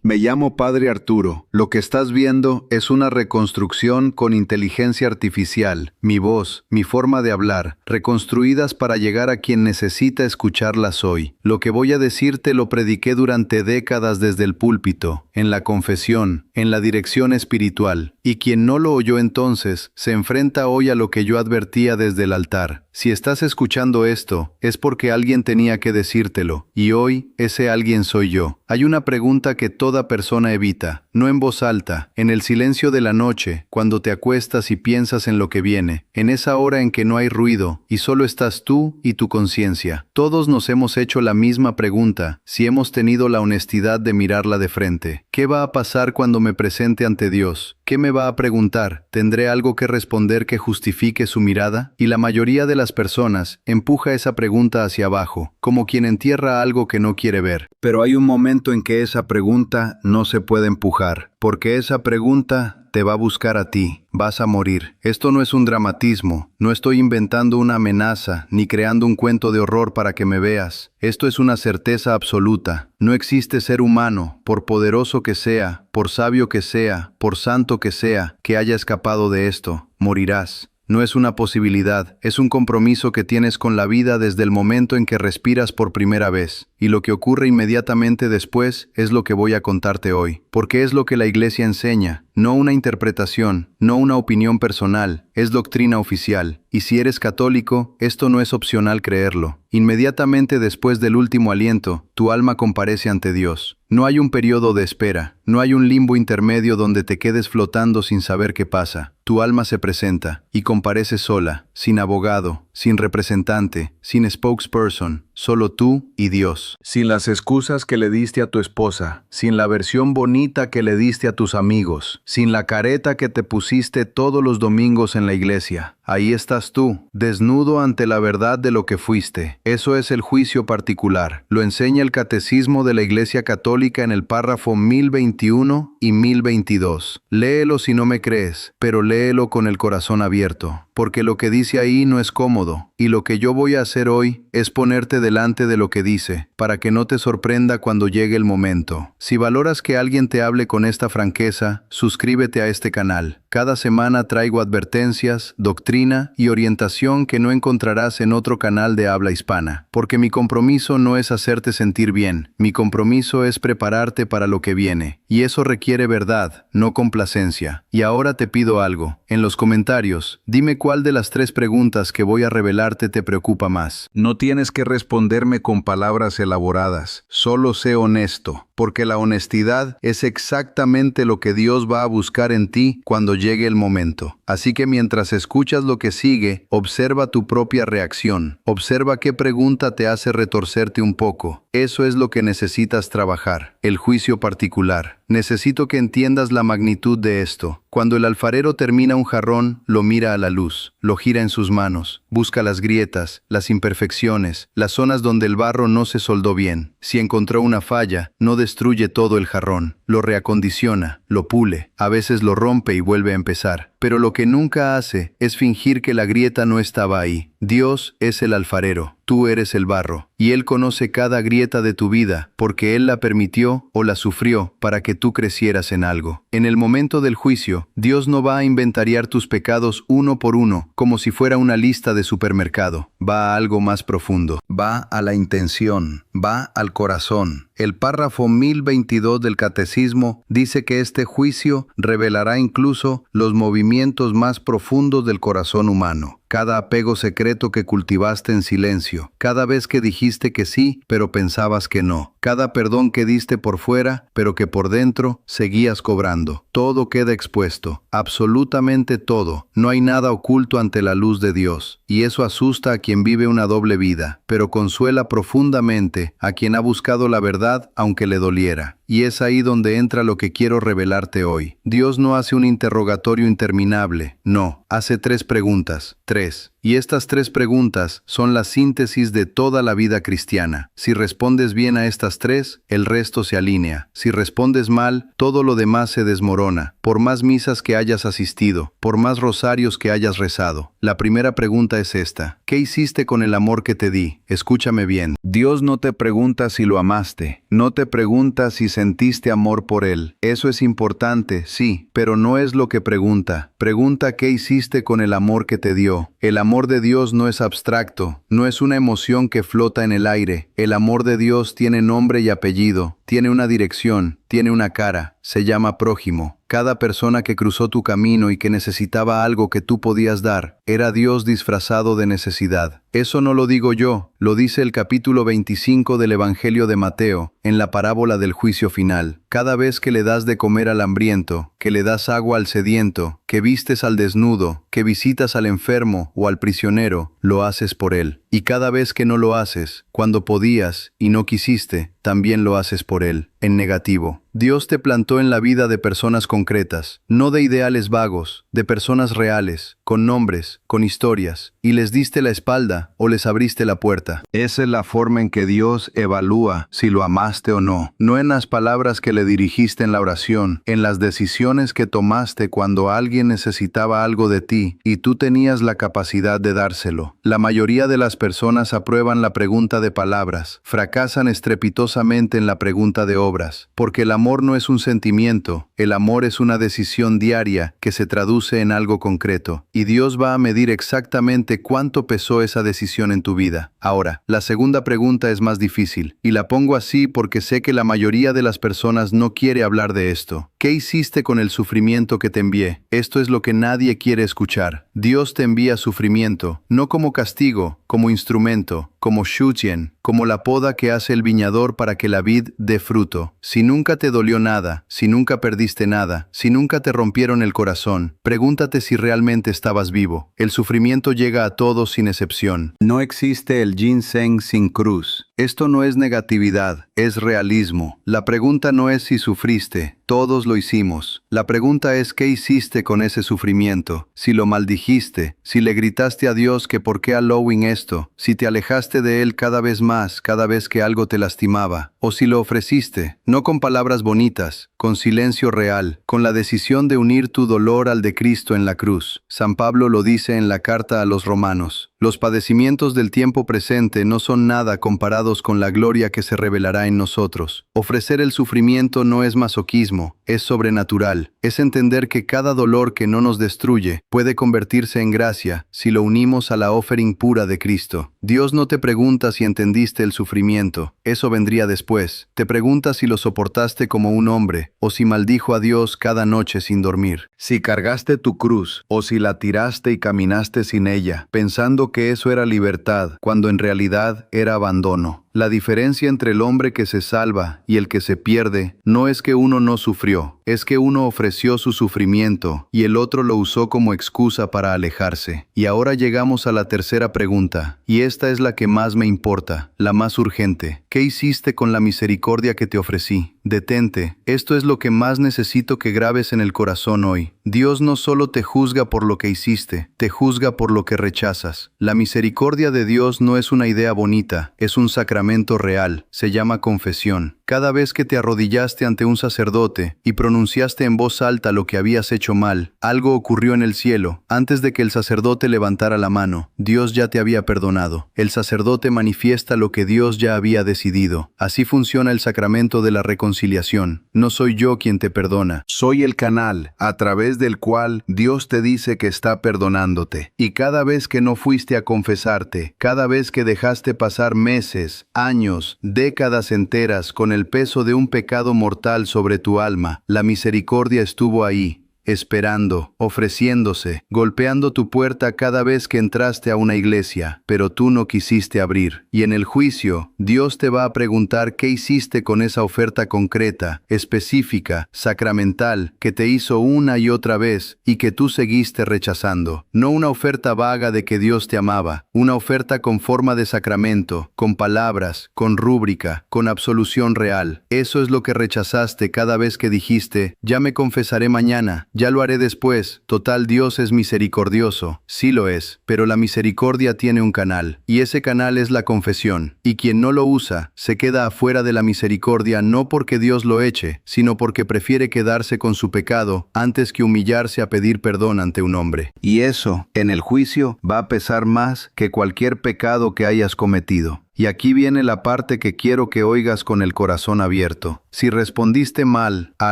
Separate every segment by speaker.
Speaker 1: Me llamo Padre Arturo. Lo que estás viendo es una reconstrucción con inteligencia artificial, mi voz, mi forma de hablar, reconstruidas para llegar a quien necesita escucharlas hoy. Lo que voy a decirte lo prediqué durante décadas desde el púlpito, en la confesión, en la dirección espiritual, y quien no lo oyó entonces, se enfrenta hoy a lo que yo advertía desde el altar. Si estás escuchando esto, es porque alguien tenía que decírtelo, y hoy ese alguien soy yo. Hay una pregunta que toda persona evita, no en voz alta, en el silencio de la noche, cuando te acuestas y piensas en lo que viene, en esa hora en que no hay ruido, y solo estás tú y tu conciencia. Todos nos hemos hecho la misma pregunta, si hemos tenido la honestidad de mirarla de frente. ¿Qué va a pasar cuando me presente ante Dios? ¿Qué me va a preguntar? ¿Tendré algo que responder que justifique su mirada? Y la mayoría de las personas empuja esa pregunta hacia abajo, como quien entierra algo que no quiere ver. Pero hay un momento en que esa pregunta no se puede empujar, porque esa pregunta te va a buscar a ti. Vas a morir. Esto no es un dramatismo. No estoy inventando una amenaza, ni creando un cuento de horror para que me veas. Esto es una certeza absoluta. No existe ser humano, por poderoso que sea, por sabio que sea, por santo que sea, que haya escapado de esto. Morirás. No es una posibilidad, es un compromiso que tienes con la vida desde el momento en que respiras por primera vez. Y lo que ocurre inmediatamente después es lo que voy a contarte hoy. Porque es lo que la Iglesia enseña, no una interpretación, no una opinión personal, es doctrina oficial. Y si eres católico, esto no es opcional creerlo. Inmediatamente después del último aliento, tu alma comparece ante Dios. No hay un periodo de espera, no hay un limbo intermedio donde te quedes flotando sin saber qué pasa. Tu alma se presenta y comparece sola, sin abogado, sin representante, sin spokesperson, solo tú y Dios. Sin las excusas que le diste a tu esposa, sin la versión bonita que le diste a tus amigos, sin la careta que te pusiste todos los domingos en la iglesia. Ahí estás tú, desnudo ante la verdad de lo que fuiste. Eso es el juicio particular. Lo enseña el Catecismo de la Iglesia Católica en el párrafo 1021 y 1022. Léelo si no me crees, pero léelo con el corazón abierto, porque lo que dice ahí no es cómodo, y lo que yo voy a hacer hoy es ponerte delante de lo que dice, para que no te sorprenda cuando llegue el momento. Si valoras que alguien te hable con esta franqueza, suscríbete a este canal. Cada semana traigo advertencias, doctrina y orientación que no encontrarás en otro canal de habla hispana. Porque mi compromiso no es hacerte sentir bien, mi compromiso es prepararte para lo que viene. Y eso requiere verdad, no complacencia. Y ahora te pido algo. En los comentarios, dime cuál de las 3 preguntas que voy a revelarte te preocupa más. No tienes que responderme con palabras elaboradas, solo sé honesto. Porque la honestidad es exactamente lo que Dios va a buscar en ti cuando llegue el momento. Así que mientras escuchas lo que sigue, observa tu propia reacción. Observa qué pregunta te hace retorcerte un poco. Eso es lo que necesitas trabajar, el juicio particular. Necesito que entiendas la magnitud de esto. Cuando el alfarero termina un jarrón, lo mira a la luz, lo gira en sus manos, busca las grietas, las imperfecciones, las zonas donde el barro no se soldó bien. Si encontró una falla, no destruye todo el jarrón, lo reacondiciona, lo pule, a veces lo rompe y vuelve a empezar. Pero lo que nunca hace es fingir que la grieta no estaba ahí. Dios es el alfarero, tú eres el barro, y Él conoce cada grieta de tu vida, porque Él la permitió o la sufrió para que tú crecieras en algo. En el momento del juicio, Dios no va a inventariar tus pecados uno por uno, como si fuera una lista de supermercado. Va a algo más profundo. Va a la intención, va al corazón. El párrafo 1022 del Catecismo dice que este juicio revelará incluso los movimientos más profundos del corazón humano. Cada apego secreto que cultivaste en silencio, cada vez que dijiste que sí, pero pensabas que no, cada perdón que diste por fuera, pero que por dentro seguías cobrando. Todo queda expuesto, absolutamente todo. No hay nada oculto ante la luz de Dios, y eso asusta a quien vive una doble vida, pero consuela profundamente a quien ha buscado la verdad aunque le doliera. Y es ahí donde entra lo que quiero revelarte hoy. Dios no hace un interrogatorio interminable, no, hace 3 preguntas. 3. Y estas 3 preguntas son la síntesis de toda la vida cristiana. Si respondes bien a estas 3, el resto se alinea. Si respondes mal, todo lo demás se desmorona. Por más misas que hayas asistido, por más rosarios que hayas rezado. La primera pregunta es esta: ¿qué hiciste con el amor que te di? Escúchame bien. Dios no te pregunta si lo amaste, no te pregunta si sentiste amor por Él. Eso es importante, sí, pero no es lo que pregunta. Pregunta qué hiciste con el amor que te dio. El amor de Dios no es abstracto, no es una emoción que flota en el aire. El amor de Dios tiene nombre y apellido, tiene una dirección, tiene una cara, se llama prójimo. Cada persona que cruzó tu camino y que necesitaba algo que tú podías dar, era Dios disfrazado de necesidad. Eso no lo digo yo, lo dice el capítulo 25 del Evangelio de Mateo, en la parábola del juicio final. Cada vez que le das de comer al hambriento, que le das agua al sediento, que vistes al desnudo, que visitas al enfermo o al prisionero, lo haces por Él. Y cada vez que no lo haces, cuando podías y no quisiste, también lo haces por Él, en negativo. Dios te plantó en la vida de personas concretas, no de ideales vagos, de personas reales, con nombres, con historias, y les diste la espalda o les abriste la puerta. Esa es la forma en que Dios evalúa si lo amaste o no. No en las palabras que le dirigiste en la oración, en las decisiones que tomaste cuando alguien necesitaba algo de ti y tú tenías la capacidad de dárselo. La mayoría de las personas aprueban la pregunta de palabras, fracasan estrepitosamente en la pregunta de obras, porque el amor no es un sentimiento, el amor es una decisión diaria que se traduce en algo concreto, y Dios va a medir exactamente cuánto pesó esa decisión en tu vida. Ahora, la segunda pregunta es más difícil, y la pongo así porque sé que la mayoría de las personas no quiere hablar de esto. ¿Qué hiciste con el sufrimiento que te envié? Esto es lo que nadie quiere escuchar. Dios te envía sufrimiento, no como castigo, como instrumento, como shutien, como la poda que hace el viñador para que la vid dé fruto. Si nunca te dolió nada, si nunca perdiste nada, si nunca te rompieron el corazón, pregúntate si realmente estabas vivo. El sufrimiento llega a todos sin excepción. No existe el ginseng sin cruz. Esto no es negatividad, es realismo. La pregunta no es si sufriste, todos lo hicimos. La pregunta es qué hiciste con ese sufrimiento, si lo maldijiste, si le gritaste a Dios que por qué allowing esto, si te alejaste de Él cada vez más, cada vez que algo te lastimaba, o si lo ofreciste, no con palabras bonitas, con silencio real, con la decisión de unir tu dolor al de Cristo en la cruz. San Pablo lo dice en la carta a los Romanos. Los padecimientos del tiempo presente no son nada comparados con la gloria que se revelará en nosotros. Ofrecer el sufrimiento no es masoquismo, es sobrenatural. Es entender que cada dolor que no nos destruye puede convertirse en gracia si lo unimos a la offering pura de Cristo. Dios no te pregunta si entendiste el sufrimiento, eso vendría después. Te pregunta si lo soportaste como un hombre, o si maldijo a Dios cada noche sin dormir. Si cargaste tu cruz, o si la tiraste y caminaste sin ella, pensando que eso era libertad, cuando en realidad era abandono. La diferencia entre el hombre que se salva y el que se pierde no es que uno no sufrió, es que uno ofreció su sufrimiento y el otro lo usó como excusa para alejarse. Y ahora llegamos a la tercera pregunta, y esta es la que más me importa, la más urgente. ¿Qué hiciste con la misericordia que te ofrecí? Detente, esto es lo que más necesito que grabes en el corazón hoy. Dios no solo te juzga por lo que hiciste, te juzga por lo que rechazas. La misericordia de Dios no es una idea bonita, es un sacramento real, se llama confesión. Cada vez que te arrodillaste ante un sacerdote y pronunciaste en voz alta lo que habías hecho mal, algo ocurrió en el cielo. Antes de que el sacerdote levantara la mano, Dios ya te había perdonado. El sacerdote manifiesta lo que Dios ya había decidido. Así funciona el sacramento de la reconciliación. No soy yo quien te perdona, soy el canal a través del cual Dios te dice que está perdonándote. Y cada vez que no fuiste a confesarte, cada vez que dejaste pasar meses, años, décadas enteras con el peso de un pecado mortal sobre tu alma, la misericordia estuvo ahí, esperando, ofreciéndose, golpeando tu puerta cada vez que entraste a una iglesia, pero tú no quisiste abrir. Y en el juicio, Dios te va a preguntar qué hiciste con esa oferta concreta, específica, sacramental, que te hizo una y otra vez y que tú seguiste rechazando. No una oferta vaga de que Dios te amaba, una oferta con forma de sacramento, con palabras, con rúbrica, con absolución real. Eso es lo que rechazaste cada vez que dijiste, ya me confesaré mañana, Ya lo haré después. Total, Dios es misericordioso. Sí lo es, pero la misericordia tiene un canal, y ese canal es la confesión. Y quien no lo usa, se queda afuera de la misericordia no porque Dios lo eche, sino porque prefiere quedarse con su pecado antes que humillarse a pedir perdón ante un hombre. Y eso, en el juicio, va a pesar más que cualquier pecado que hayas cometido. Y aquí viene la parte que quiero que oigas con el corazón abierto. Si respondiste mal a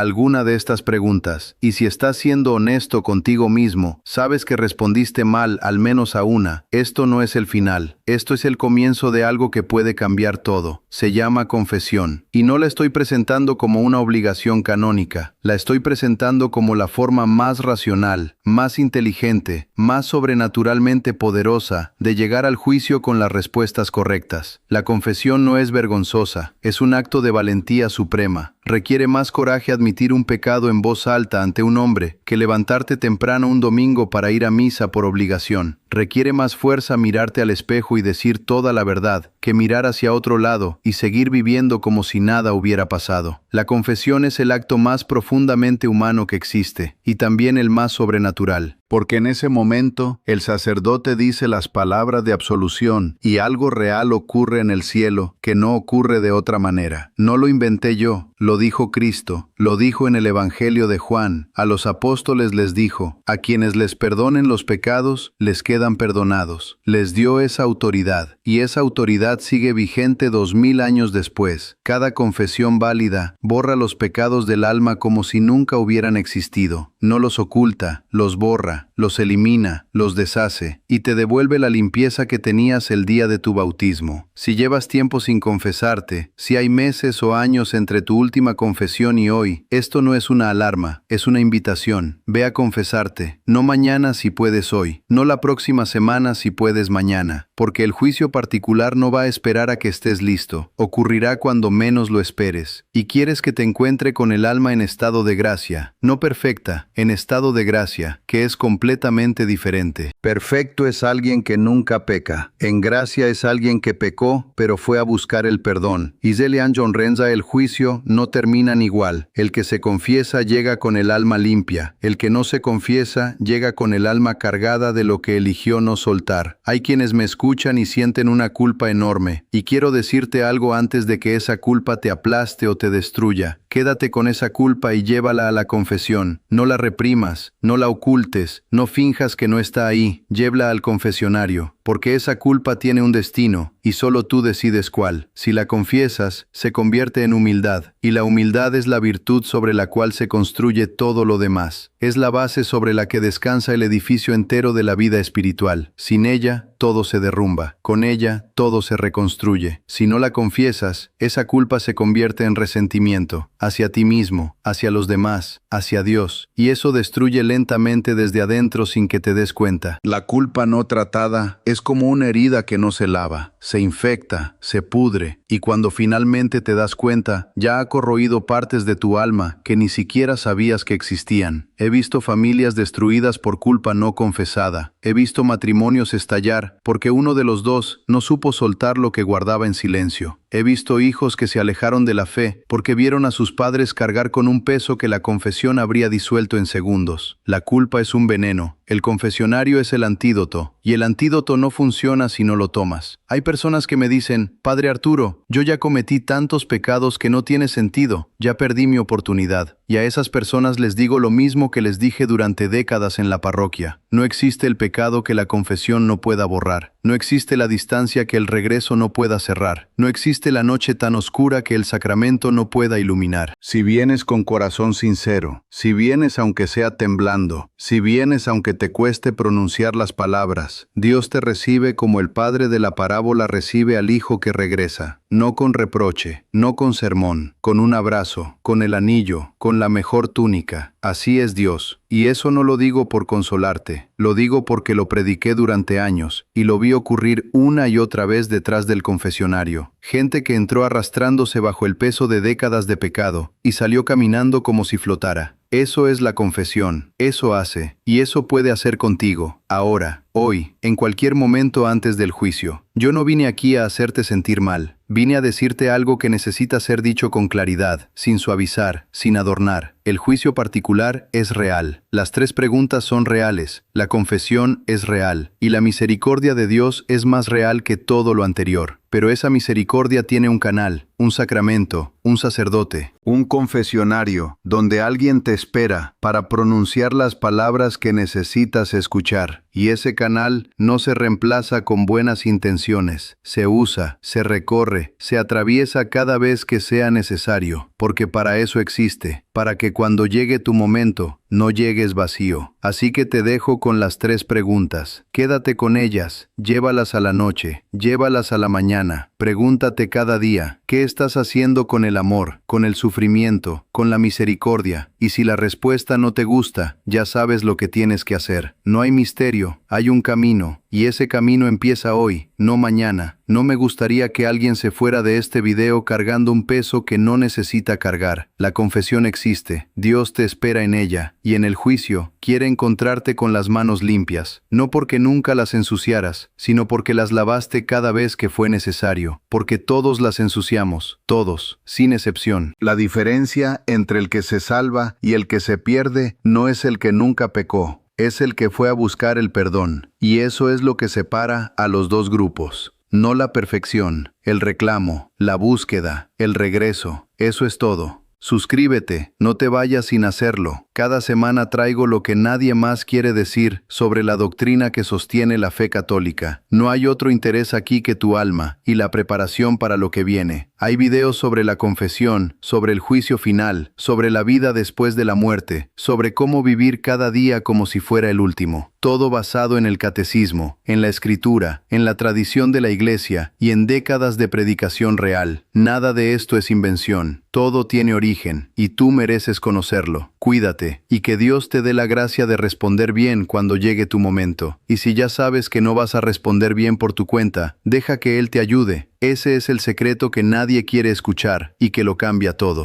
Speaker 1: alguna de estas preguntas, y si estás siendo honesto contigo mismo, sabes que respondiste mal al menos a una, esto no es el final. Esto es el comienzo de algo que puede cambiar todo. Se llama confesión. Y no la estoy presentando como una obligación canónica. La estoy presentando como la forma más racional, más inteligente, más sobrenaturalmente poderosa de llegar al juicio con las respuestas correctas. La confesión no es vergonzosa, es un acto de valentía suprema. Requiere más coraje admitir un pecado en voz alta ante un hombre que levantarte temprano un domingo para ir a misa por obligación. Requiere más fuerza mirarte al espejo y decir toda la verdad que mirar hacia otro lado y seguir viviendo como si nada hubiera pasado. La confesión es el acto más profundamente humano que existe y también el más sobrenatural. Porque en ese momento el sacerdote dice las palabras de absolución y algo real ocurre en el cielo que no ocurre de otra manera. No lo inventé yo, lo dijo Cristo, lo dijo en el Evangelio de Juan. A los apóstoles les dijo, a quienes les perdonen los pecados, les quedan perdonados. Les dio esa autoridad, y esa autoridad sigue vigente 2000 años después. Cada confesión válida borra los pecados del alma como si nunca hubieran existido. No los oculta, los borra, los elimina, los deshace, y te devuelve la limpieza que tenías el día de tu bautismo. Si llevas tiempo sin confesarte, si hay meses o años entre tu última confesión y hoy, esto no es una alarma, es una invitación. Ve a confesarte, no mañana si puedes hoy, no la próxima semana si puedes mañana, porque el juicio particular no va a esperar a que estés listo, ocurrirá cuando menos lo esperes. Y quieres que te encuentre con el alma en estado de gracia, no perfecta, en estado de gracia, que es completamente diferente. Perfecto es alguien que nunca peca. En gracia es alguien que pecó, pero fue a buscar el perdón. Y Zelian John Renza, el juicio no terminan igual. El que se confiesa llega con el alma limpia. El que no se confiesa llega con el alma cargada de lo que eligió no soltar. Hay quienes me escuchan y sienten una culpa enorme. Y quiero decirte algo antes de que esa culpa te aplaste o te destruya. Quédate con esa culpa y llévala a la confesión. No la reprimas, no la ocultes, no finjas que no está ahí. Llévala al confesionario, porque esa culpa tiene un destino, y solo tú decides cuál. Si la confiesas, se convierte en humildad, y la humildad es la virtud sobre la cual se construye todo lo demás. Es la base sobre la que descansa el edificio entero de la vida espiritual. Sin ella, todo se derrumba. Con ella, todo se reconstruye. Si no la confiesas, esa culpa se convierte en resentimiento, hacia ti mismo, hacia los demás, hacia Dios, y eso destruye lentamente desde adentro sin que te des cuenta. La culpa no tratada es como una herida que no se lava, se infecta, se pudre, y cuando finalmente te das cuenta, ya ha corroído partes de tu alma que ni siquiera sabías que existían. He visto familias destruidas por culpa no confesada. He visto matrimonios estallar porque uno de los dos no supo soltar lo que guardaba en silencio. He visto hijos que se alejaron de la fe porque vieron a sus padres cargar con un peso que la confesión habría disuelto en segundos. La culpa es un veneno. El confesionario es el antídoto, y el antídoto no funciona si no lo tomas. Hay personas que me dicen, Padre Arturo, yo ya cometí tantos pecados que no tiene sentido, ya perdí mi oportunidad. Y a esas personas les digo lo mismo que les dije durante décadas en la parroquia. No existe el pecado que la confesión no pueda borrar. No existe la distancia que el regreso no pueda cerrar. No existe la noche tan oscura que el sacramento no pueda iluminar. Si vienes con corazón sincero, si vienes aunque sea temblando, si vienes aunque te cueste pronunciar las palabras, Dios te recibe como el padre de la parábola recibe al hijo que regresa. No con reproche, no con sermón, con un abrazo, con el anillo, con la mejor túnica. Así es Dios. Y eso no lo digo por consolarte, lo digo porque lo prediqué durante años y lo vi ocurrir una y otra vez detrás del confesionario. Gente que entró arrastrándose bajo el peso de décadas de pecado y salió caminando como si flotara. Eso es la confesión, eso hace, y eso puede hacer contigo. ahora, hoy, en cualquier momento antes del juicio. Yo no vine aquí a hacerte sentir mal. Vine a decirte algo que necesita ser dicho con claridad, sin suavizar, sin adornar. El juicio particular es real. Las 3 preguntas son reales. La confesión es real. Y la misericordia de Dios es más real que todo lo anterior. Pero esa misericordia tiene un canal, un sacramento, un sacerdote, un confesionario, donde alguien te espera para pronunciar las palabras que necesitas escuchar. Y ese canal no se reemplaza con buenas intenciones, se usa, se recorre, se atraviesa cada vez que sea necesario, porque para eso existe, para que cuando llegue tu momento, no llegues vacío. Así que te dejo con las 3 preguntas. Quédate con ellas, llévalas a la noche, llévalas a la mañana. Pregúntate cada día, ¿qué estás haciendo con el amor, con el sufrimiento, con la misericordia? Y si la respuesta no te gusta, ya sabes lo que tienes que hacer. No hay misterio, hay un camino, y ese camino empieza hoy, no mañana. No me gustaría que alguien se fuera de este video cargando un peso que no necesita cargar. La confesión existe, Dios te espera en ella, y en el juicio quiere encontrarte con las manos limpias, no porque nunca las ensuciaras, sino porque las lavaste cada vez que fue necesario, porque todos las ensuciamos, todos, sin excepción. La diferencia entre el que se salva y el que se pierde no es el que nunca pecó, es el que fue a buscar el perdón, y eso es lo que separa a los 2 grupos. No la perfección, el reclamo, la búsqueda, el regreso, eso es todo. Suscríbete, no te vayas sin hacerlo. Cada semana traigo lo que nadie más quiere decir sobre la doctrina que sostiene la fe católica. No hay otro interés aquí que tu alma y la preparación para lo que viene. Hay videos sobre la confesión, sobre el juicio final, sobre la vida después de la muerte, sobre cómo vivir cada día como si fuera el último. Todo basado en el catecismo, en la escritura, en la tradición de la iglesia y en décadas de predicación real. Nada de esto es invención. Todo tiene origen, y tú mereces conocerlo. Cuídate, y que Dios te dé la gracia de responder bien cuando llegue tu momento. Y si ya sabes que no vas a responder bien por tu cuenta, deja que Él te ayude. Ese es el secreto que nadie quiere escuchar, y que lo cambia todo.